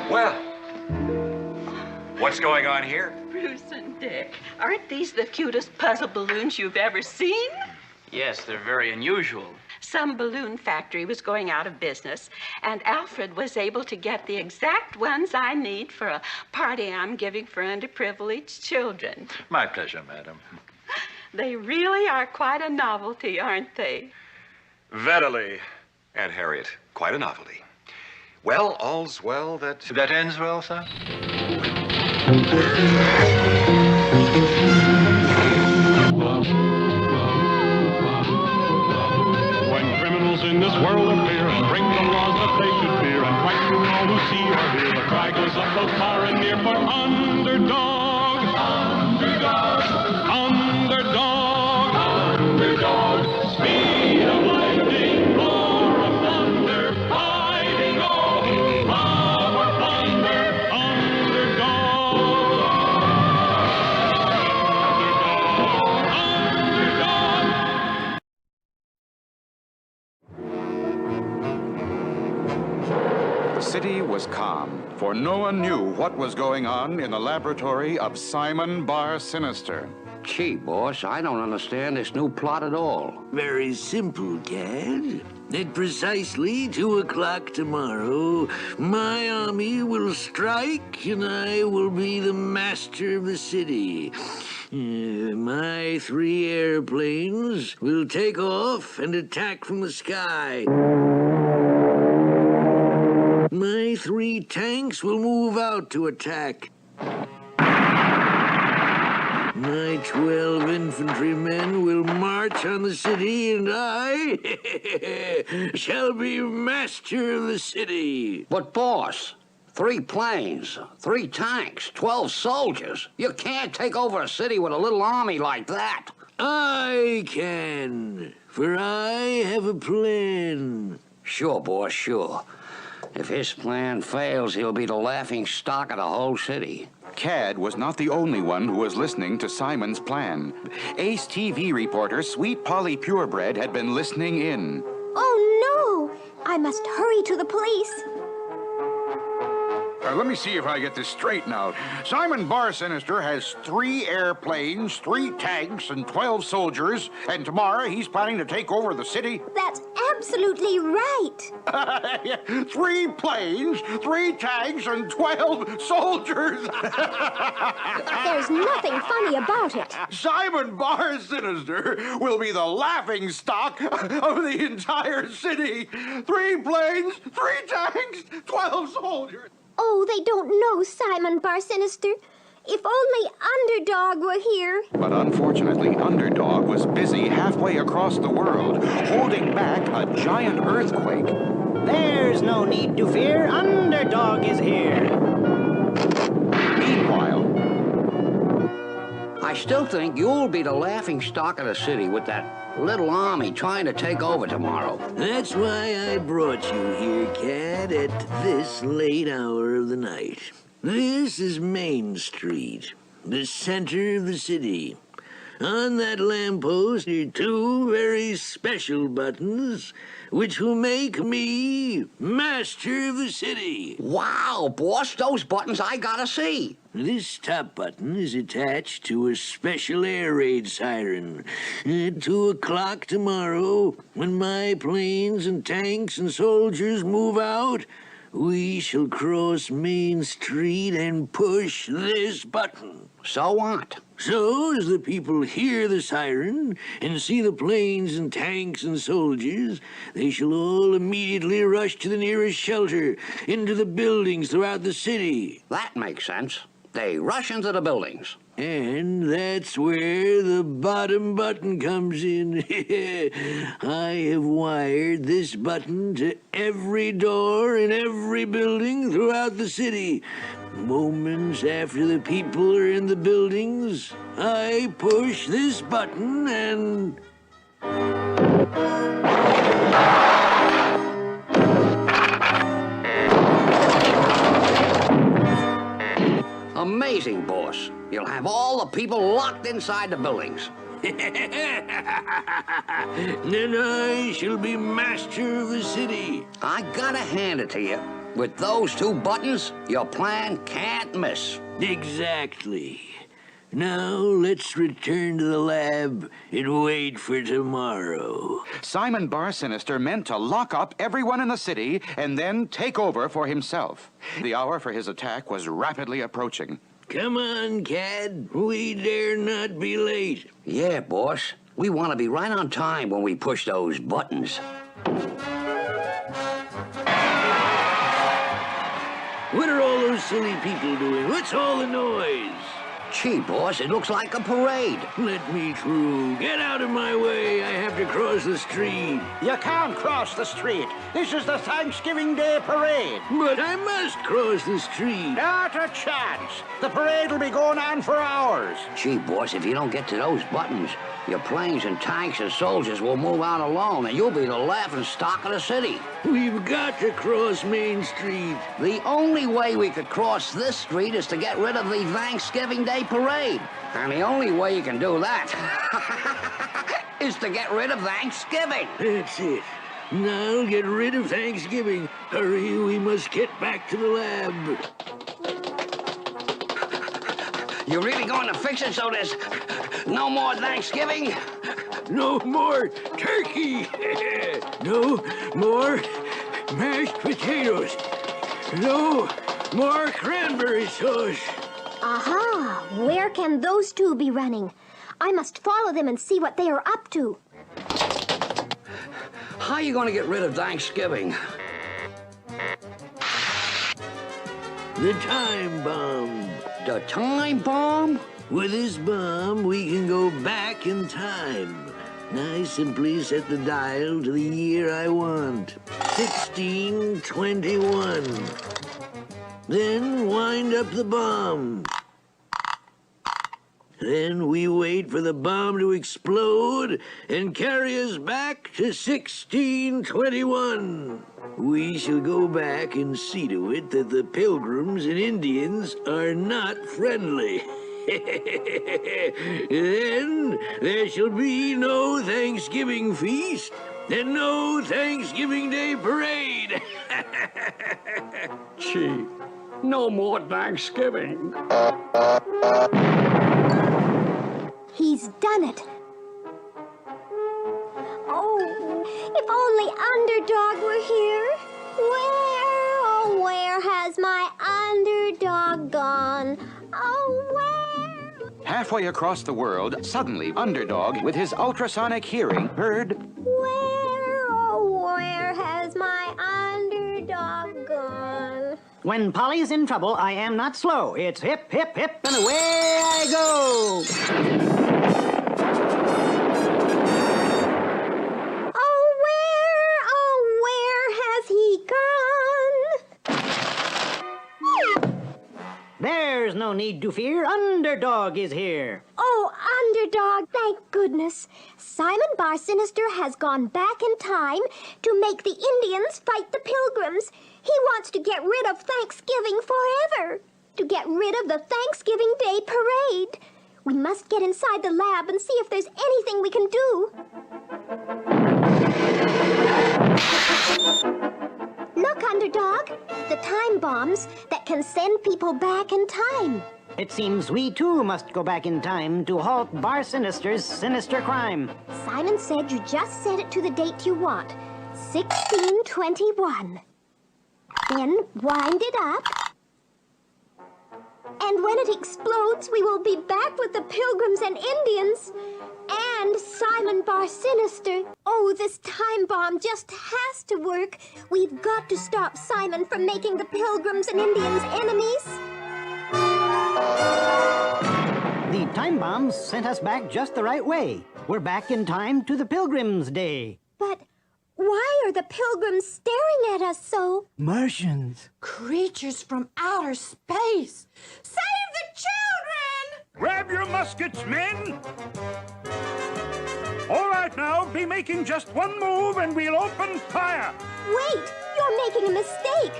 Well, what's going on here? Bruce and Dick, aren't these the cutest puzzle balloons you've ever seen? Yes, they're very unusual. Some balloon factory was going out of business, and Alfred was able to get the exact ones I need for a party I'm giving for underprivileged children. My pleasure, madam. They really are quite a novelty, aren't they? Verily, Aunt Harriet, quite a novelty. Well, all's well that ends well, sir? When criminals in this world appear and break the laws that they should fear and frighten all who see or hear, the cry goes up both far and near for Underdog. Underdog. Underdog. Underdog. Speed of lightning, roar of thunder, fighting all who love or plunder. Underdog. The city was calm, for no one knew what was going on in the laboratory of Simon Bar Sinister. Gee, boss, I don't understand this new plot at all. Very simple, Cad. At precisely 2 o'clock tomorrow, my army will strike and I will be the master of the city. My 3 airplanes will take off and attack from the sky. My 3 tanks will move out to attack. My 12 infantrymen will march on the city, and I shall be master of the city. But, boss, 3 planes, 3 tanks, 12 soldiers. You can't take over a city with a little army like that. I can, for I have a plan. Sure, boss, sure. If his plan fails, he'll be the laughing stock of the whole city. Cad was not the only one who was listening to Simon's plan. Ace TV reporter Sweet Polly Purebred had been listening in. Oh, no! I must hurry to the police. Let me see if I get this straight now. Simon Bar Sinister has 3 airplanes, 3 tanks, and 12 soldiers, and tomorrow he's planning to take over the city. That's absolutely right. 3 planes, 3 tanks, and 12 soldiers. There's nothing funny about it. Simon Bar Sinister will be the laughing stock of the entire city. 3 planes, 3 tanks, 12 soldiers. Oh, they don't know Simon Bar Sinister. If only Underdog were here. But unfortunately, Underdog was busy halfway across the world, holding back a giant earthquake. There's no need to fear. Underdog is here. Meanwhile, I still think you'll be the laughing stock of the city with that little army trying to take over tomorrow. That's why I brought you here, Cad, at this late hour of the night. This is Main Street, the center of the city. On that lamppost are 2 very special buttons, which will make me master of the city. Wow, boss, those buttons I gotta see. This top button is attached to a special air raid siren. At 2 o'clock tomorrow, when my planes and tanks and soldiers move out, we shall cross Main Street and push this button. So what? So, as the people hear the siren and see the planes and tanks and soldiers, they shall all immediately rush to the nearest shelter, into the buildings throughout the city. That makes sense. They rush into the buildings. And that's where the bottom button comes in. I have wired this button to every door in every building throughout the city. Moments after the people are in the buildings, I push this button and... Amazing, boss. You'll have all the people locked inside the buildings. Then I shall be master of the city. I gotta hand it to you. With those 2 buttons, your plan can't miss. Exactly. Now let's return to the lab and wait for tomorrow. Simon Bar-Sinister meant to lock up everyone in the city and then take over for himself. The hour for his attack was rapidly approaching. Come on, Cad. We dare not be late. Yeah, boss. We want to be right on time when we push those buttons. What are all those silly people doing? What's all the noise? Gee, boss, it looks like a parade. Let me through. Get out of my way. I have to cross the street. You can't cross the street. This is the Thanksgiving Day parade. But I must cross the street. Not a chance. The parade will be going on for hours. Gee, boss, if you don't get to those buttons, your planes and tanks and soldiers will move out alone, and you'll be the laughing stock of the city. We've got to cross Main Street. The only way we could cross this street is to get rid of the Thanksgiving Day parade. And the only way you can do that is to get rid of Thanksgiving. That's it. Now get rid of Thanksgiving. Hurry, we must get back to the lab. You really going to fix it so there's no more Thanksgiving? No more turkey. No more mashed potatoes. No more cranberry sauce. Aha! Where can those 2 be running? I must follow them and see what they are up to. How are you going to get rid of Thanksgiving? The time bomb. The time bomb? With this bomb, we can go back in time. I simply set the dial to the year I want. 1621. Then wind up the bomb. Then we wait for the bomb to explode and carry us back to 1621. We shall go back and see to it that the Pilgrims and Indians are not friendly. Then there shall be no Thanksgiving feast and no Thanksgiving Day parade. Gee, no more Thanksgiving. He's done it. Oh, if only Underdog were here. Where, oh, where has my Underdog gone? Oh, where? Halfway across the world, suddenly Underdog, with his ultrasonic hearing, heard... Where, oh, where has my Underdog gone? When Polly's in trouble, I am not slow. It's hip, hip, hip, and away I go. Oh, where has he gone? There's no need to fear. Underdog is here. Oh, Underdog, thank goodness. Simon Bar-Sinister has gone back in time to make the Indians fight the Pilgrims. He wants to get rid of Thanksgiving forever. To get rid of the Thanksgiving Day parade. We must get inside the lab and see if there's anything we can do. Look, Underdog, the time bombs that can send people back in time. It seems we too must go back in time to halt Bar-Sinister's sinister crime. Simon said you just set it to the date you want, 1621. Then wind it up. And when it explodes, we will be back with the Pilgrims and Indians. And Simon Bar-Sinister. Oh, this time bomb just has to work. We've got to stop Simon from making the Pilgrims and Indians enemies. The time bombs sent us back just the right way. We're back in time to the Pilgrims' Day. But why are the Pilgrims staring at us so? Martians. Creatures from outer space. Save the children! Grab your muskets, men! All right now, be making just one move and we'll open fire! Wait, you're making a mistake.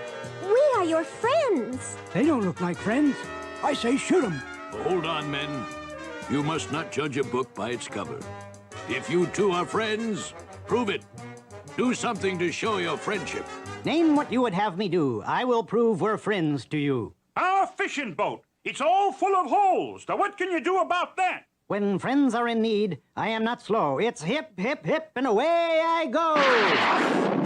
We are your friends. They don't look like friends. I say shoot them. Hold on, men. You must not judge a book by its cover. If you two are friends, prove it. Do something to show your friendship. Name what you would have me do. I will prove we're friends to you. Our fishing boat. It's all full of holes. Now, what can you do about that? When friends are in need, I am not slow. It's hip, hip, hip, and away I go.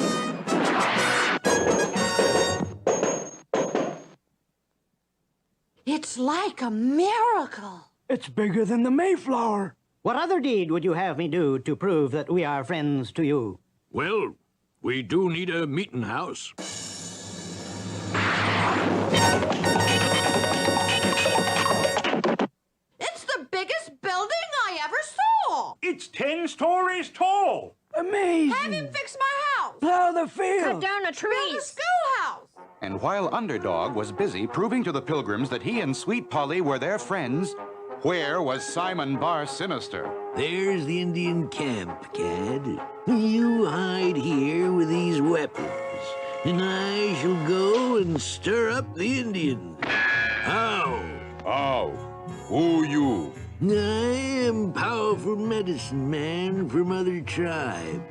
It's like a miracle. It's bigger than the Mayflower. What other deed would you have me do to prove that we are friends to you? Well, we do need a meeting house. It's the biggest building I ever saw. It's 10 stories tall. Amazing. Have him fix my house. Plow the field. Cut down the Build a trees. schoolhouse. And while Underdog was busy proving to the Pilgrims that he and Sweet Polly were their friends, where was Simon Bar Sinister? There's the Indian camp, Cad. You hide here with these weapons, and I shall go and stir up the Indians. How? Oh, who you? I am powerful medicine man from other tribe.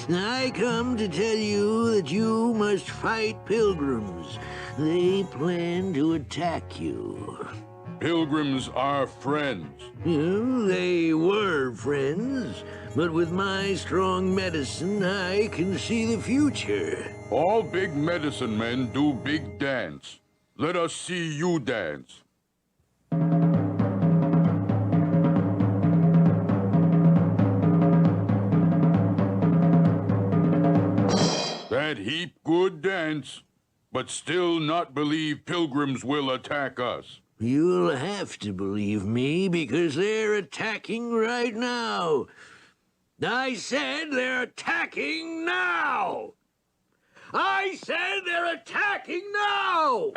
I come to tell you that you must fight pilgrims. They plan to attack you. Pilgrims are friends. Well, they were friends, but with my strong medicine, I can see the future. All big medicine men do big dance. Let us see you dance. That heap good dance, but still not believe pilgrims will attack us. You'll have to believe me because they're attacking right now. I said they're attacking now! I said they're attacking now!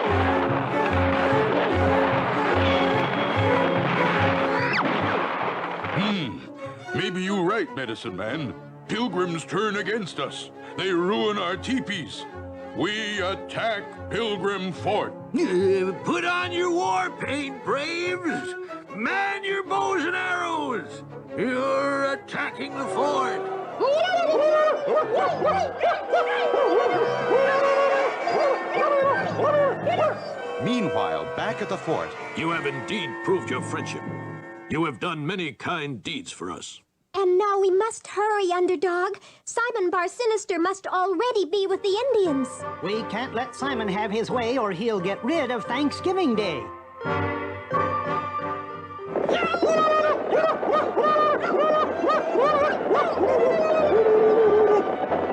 Maybe you're right, medicine man. Pilgrims turn against us. They ruin our teepees. We attack Pilgrim Fort. Put on your war paint, braves! Man your bows and arrows! You're attacking the fort! Meanwhile, back at the fort, You have indeed proved your friendship. You have done many kind deeds for us. And now we must hurry, Underdog. Simon Bar Sinister must already be with the Indians. We can't let Simon have his way or he'll get rid of Thanksgiving Day.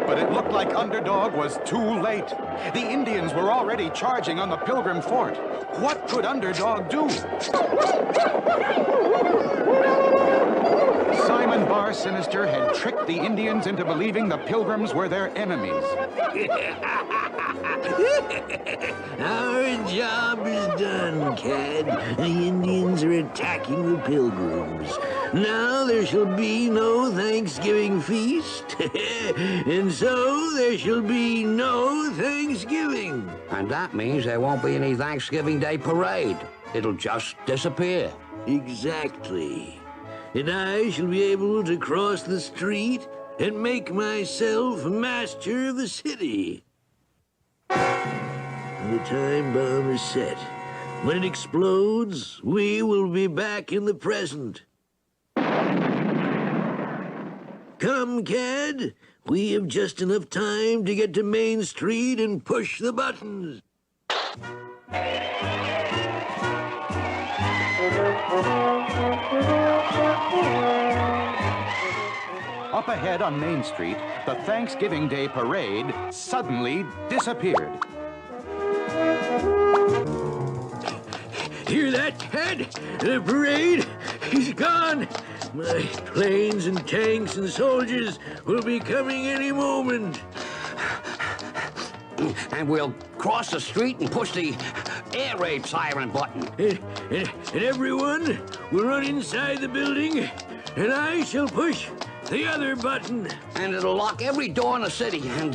but it looked like Underdog was too late. The Indians were already charging on the Pilgrim Fort. What could Underdog do? Simon Bar Sinister had tricked the Indians into believing the Pilgrims were their enemies. Our job is done, Cad. The Indians are attacking the Pilgrims. Now there shall be no Thanksgiving feast, and so there shall be no Thanksgiving. And that means there won't be any Thanksgiving Day parade. It'll just disappear. Exactly. And I shall be able to cross the street and make myself master of the city. The time bomb is set. When it explodes, we will be back in the present. Come, Cad. We have just enough time to get to Main Street and push the buttons. Up ahead on Main Street, the Thanksgiving Day parade suddenly disappeared. Hear that, Cad? The parade is gone. My planes and tanks and soldiers will be coming any moment. And we'll cross the street and push the air raid siren button. And everyone will run inside the building, and I shall push the other button. And it'll lock every door in the city, and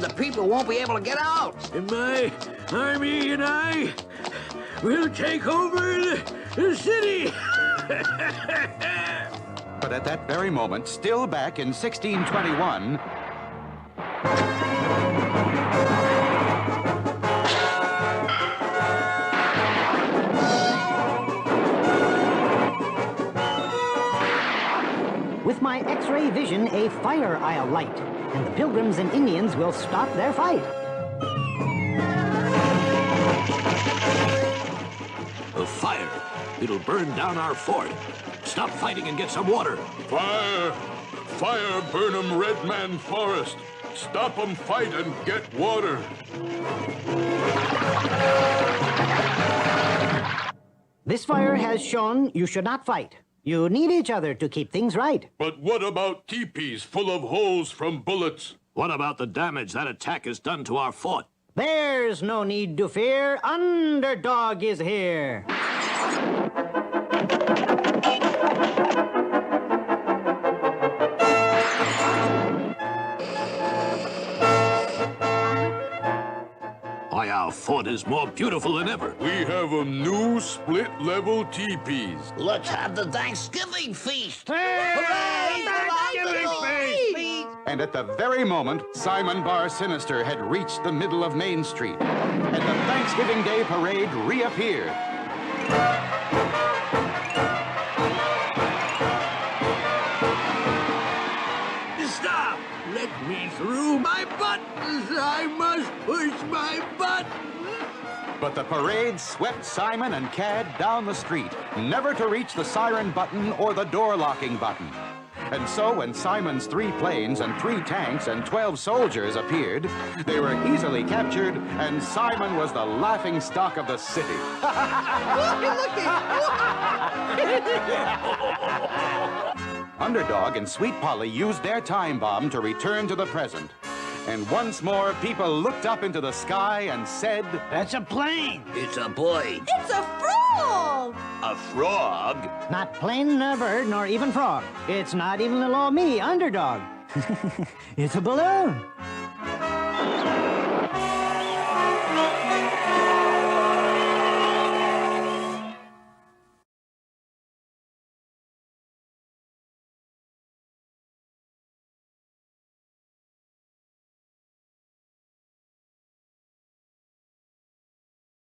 the people won't be able to get out. And my army and I will take over the city. But at that very moment, still back in 1621, X-ray vision a fire isle light, and the Pilgrims and Indians will stop their fight. A fire. It'll burn down our fort. Stop fighting and get some water. Fire! Fire, burn 'em, Red Man Forest. Stop 'em fight and get water. This fire has shown you should not fight. You need each other to keep things right. But what about teepees full of holes from bullets? What about the damage that attack has done to our fort? There's no need to fear. Underdog is here. Why, our fort is more beautiful than ever. We have new split-level teepees. Let's have the Thanksgiving feast. And at the very moment, Simon Bar Sinister had reached the middle of Main Street, and the Thanksgiving Day parade reappeared. Stop! Let me through. My buttons! I must push my buttons! But the parade swept Simon and Cad down the street, never to reach the siren button or the door locking button. And so when Simon's 3 planes and 3 tanks and 12 soldiers appeared, they were easily captured, and Simon was the laughing stock of the city. Underdog and Sweet Polly used their time bomb to return to the present. And once more, people looked up into the sky and said, That's a plane. It's a boy. It's a frog! A frog? Not plane, nor bird, nor even frog. It's not even little old me, Underdog. It's a balloon.